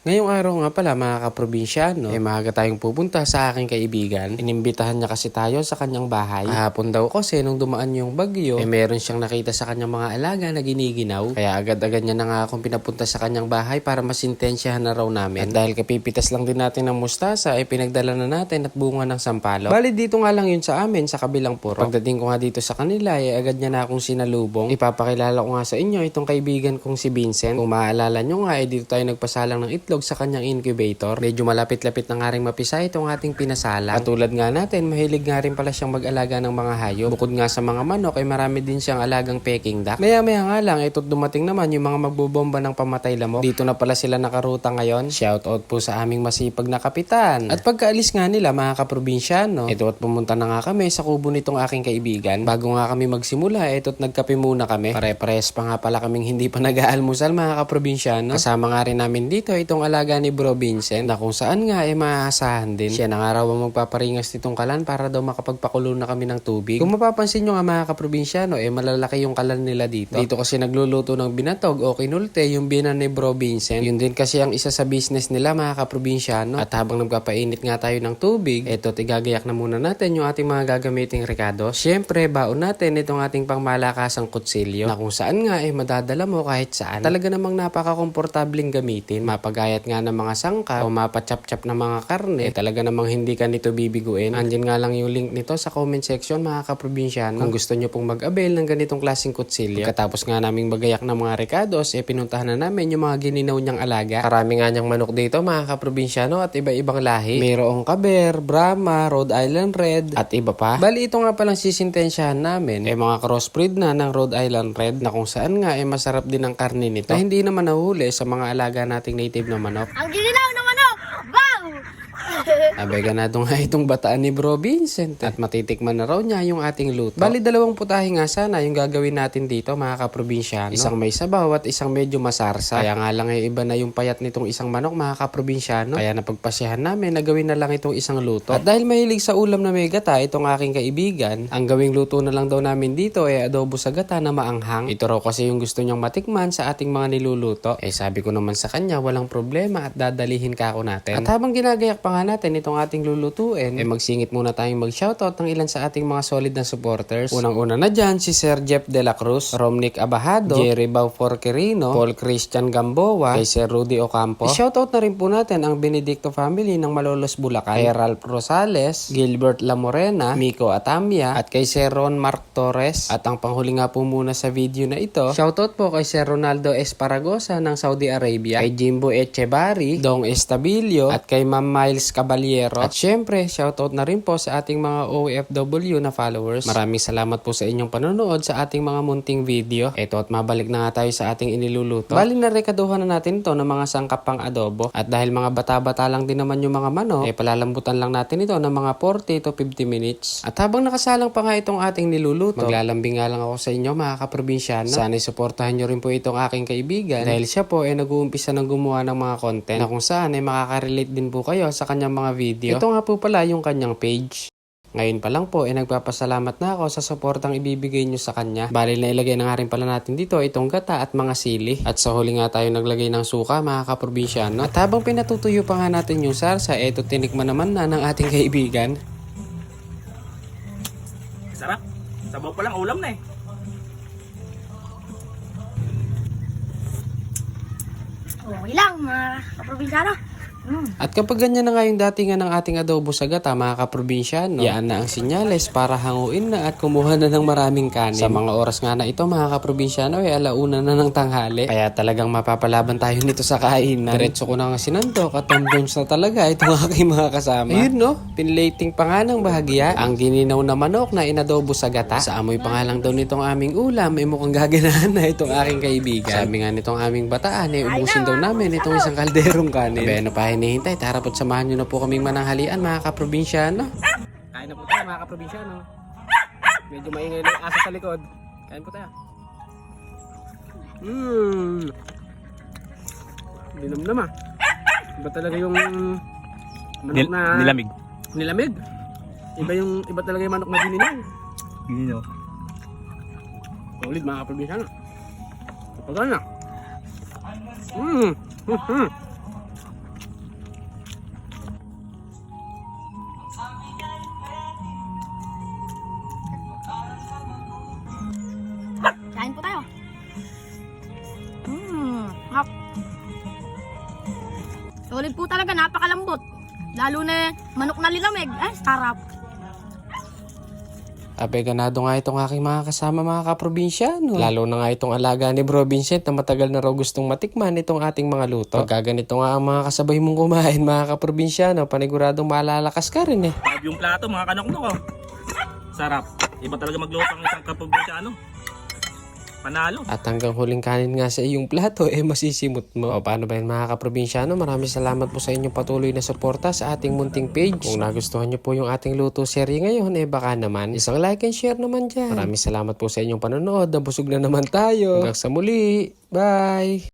Ngayong araw nga pala mga kaprobinsyano, maaga tayong pupunta sa aking kaibigan. Inimbitahan niya kasi tayo sa kanyang bahay. Kahapon daw kasi nung dumaan yung bagyo, meron siyang nakita sa kanyang mga alaga na giniginaw. Kaya agad-agad niya na nga akong pinapunta sa kanyang bahay para masintensyahan na raw namin. At dahil kapipitas lang din natin ng mustasa, pinagdala na natin at bunga ng sampalok. Bali dito nga lang yun sa amin, sa kabilang puro. Pagdating ko nga dito sa kanila, agad niya na akong sinalubong. Ipapakilala ko nga sa inyo itong kaibigan kong si Vincent. Kung maaalala nyo nga, dito tayo nagpasalang ng itlog sa kanyang incubator. Medyo malapit-lapit na nga rin mapisa itong ating pinasala. At tulad nga natin, mahilig nga rin pala siyang mag-alaga ng mga hayop. Bukod nga sa mga manok, marami din siyang alagang Peking duck. Maya-maya nga lang, ito't dumating naman yung mga magbobomba ng pamatay lamok. Dito na pala sila nakaruta ngayon. Shoutout po sa aming masipag na kapitan. At pagkaalis nga nila mga kaprobinsyano, ito at pumunta na nga kami sa kubo nitong aking kaibigan. Bago nga kami magsimula, ito't nagkape muna kami. Pare-pares pa nga pala kaming hindi pa nag-aalmusal mga kaprobinsyano. Kasama nga rin namin dito itong alaga ni Bro Vincent na kung saan nga maaasahan din. Siya na nga raw ang magpaparingas nitong kalan para daw makapagpakulo na kami ng tubig. Kung mapapansin nyo nga mga kaprobinsyano, malalaki yung kalan nila dito. Dito kasi nagluluto ng binatog o kinulte yung binan ni Bro Vincent. Yun din kasi ang isa sa business nila mga kaprobinsyano. At habang nagpapainit nga tayo ng tubig, ito't igagayak na muna natin yung ating mga gagamiting rekado. Siyempre, baon natin itong ating pangmalakasang kutsilyo na kung saan nga madadala mo kahit saan. Talaga namang napaka-komportabling gamitin. Mapagayat nga ng mga sangka o mapachap-chap na mga karne, talaga namang hindi ka nito bibiguin. Andyan nga lang yung link nito sa comment section mga kaprobinsyano. Kung gusto nyo pong mag-avail ng ganitong klaseng kutsilyo. Pagkatapos nga naming bagayak ng mga rekados, pinuntahan na namin yung mga gininaw niyang alaga. Karami nga niyang manok dito mga kaprobinsyano at iba-ibang lahi. Mayroong Kaber, Brahma, Rhode Island Red at iba pa. Bali ito nga palang sisintensyahan namin mga crossbreed na ng Rhode Island Red na kung saan nga masarap din ang karne nito na hindi naman nahuli sa mga alaga nating native na manok. Ang ginilaw ng manok! Wow! Abay ganado nga itong bataan ni Bro Vincent at matitikman na raw niya yung ating luto. Bali dalawang putahe nga sana yung gagawin natin dito mga kaprobinsyano. Isang may sabaw at isang medyo masarsa. Kaya nga lang iba na yung payat nitong isang manok mga kaprobinsyano. Kaya napagpasyahan namin na gawin na lang itong isang luto. At dahil mahilig sa ulam na may gata itong aking kaibigan, ang gawing luto na lang daw namin dito adobo sa gata na maanghang. Ito raw kasi yung gusto niyang matikman sa ating mga niluluto. Sabi ko naman sa kanya walang problema at dadalihin ka ako natin. At habang ginagayak pa nga natin itong ating lulutuin, magsingit muna tayong mag-shoutout ng ilan sa ating mga solid na supporters. Unang-una na dyan, si Sir Jeff De La Cruz, Romnick Abahado, Jerry Bauforquerino, Paul Christian Gamboa, kay Sir Rudy Ocampo. I-shoutout na rin po natin ang Benedicto family ng Malolos, Bulacan, kay Ralph Rosales, Gilbert La Morena, Miko Atamia, at kay Sir Ron Mark Torres. At ang panghuli nga po muna sa video na ito, shoutout po kay Sir Ronaldo Esparagosa ng Saudi Arabia, kay Jimbo Echebarri, Dong Estabilio, at kay Ma'am Miles Caballero. At syempre, shoutout na rin po sa ating mga OFW na followers. Maraming salamat po sa inyong panonood sa ating mga munting video. Ito at mabalik na nga tayo sa ating iniluluto. Bali na rekaduhan na natin ito ng mga sangkap pang adobo. At dahil mga bata-bata lang din naman yung mga manok, palalambutan lang natin ito ng mga 40 to 50 minutes. At habang nakasalang pa nga itong ating niluluto, maglalambing nga lang ako sa inyo mga kaprobinsyano. Sana'y suportahan nyo rin po itong aking kaibigan dahil siya po nag-uumpisa ng gumawa ng mga content na kung saan makaka-relate din po kayo sa kanyang mga video. Ito nga po pala yung kanyang page. Ngayon pa lang po, nagpapasalamat na ako sa suportang ibibigay nyo sa kanya. Bali na ilagay na nga rin pala natin dito itong gata at mga sili. At sa huli nga tayo naglagay ng suka mga kaprobinsyano. At habang pinatutuyo pa nga natin yung sarsa, tinikman naman na ng ating kaibigan. Sarap. Sabaw pa lang ulam na Okay lang, mga kaprobinsyano. At kapag ganyan na nga yung datingan ng ating adobo sa gata mga kaprobinsyano, yan na ang sinyales para hanguin na at kumuha na ng maraming kanin. Sa mga oras nga na ito mga kaprobinsyano alauna na ng tanghali. Kaya talagang mapapalaban tayo nito sa kainan. Diretso ko na nga sinandok at tomdoms na talaga itong aking mga kasama. Ayun no, pinlating pa nga ng bahagya ang gininaw na manok na inadobo sa gata. Sa amoy pa nga lang daw nitong aming ulam mukhang gaganahan na itong aking kaibigan. Sabi nga nitong aming bataan ubusin daw namin itong isang kalderong kanin. Abay ano pa hinihintay, tara po't samahan nyo na po kaming mananghalian mga kaprobinsyano. Kain na po tayo mga kaprobinsyano. Medyo maingay na yung aso sa likod. Kain po tayo. Dinamdam Iba talaga yung manok na nilamig. Nilamig. Iba talaga yung manok na dininaw. Gino. Solid mga kaprobinsyano. Kapag na. Solid po talaga, napakalambot. Lalo na manok na lilamig. Ay, sarap. Abe, ganado nga itong aking mga kasama mga kaprobinsyano. Lalo na nga itong alaga ni Bro Vincent na matagal na raw gustong matikman itong ating mga luto. Pagka ganito nga ang mga kasabay mong kumain mga kaprobinsyano, paniguradong malalakas ka rin eh. Pag yung plato, mga kanok-nok oh. Sarap. Iba talaga magluto ang isang kaprobinsyano. Panalo. At hanggang huling kanin nga sa iyong plato, masisimot mo. O paano ba yan mga kaprobinsyano? Maraming salamat po sa inyong patuloy na suporta sa ating munting page. Kung nagustuhan nyo po yung ating luto serye ngayon, baka naman isang like and share naman dyan. Maraming salamat po sa inyong panonood. Nabusog na naman tayo. Hanggang sa muli. Bye!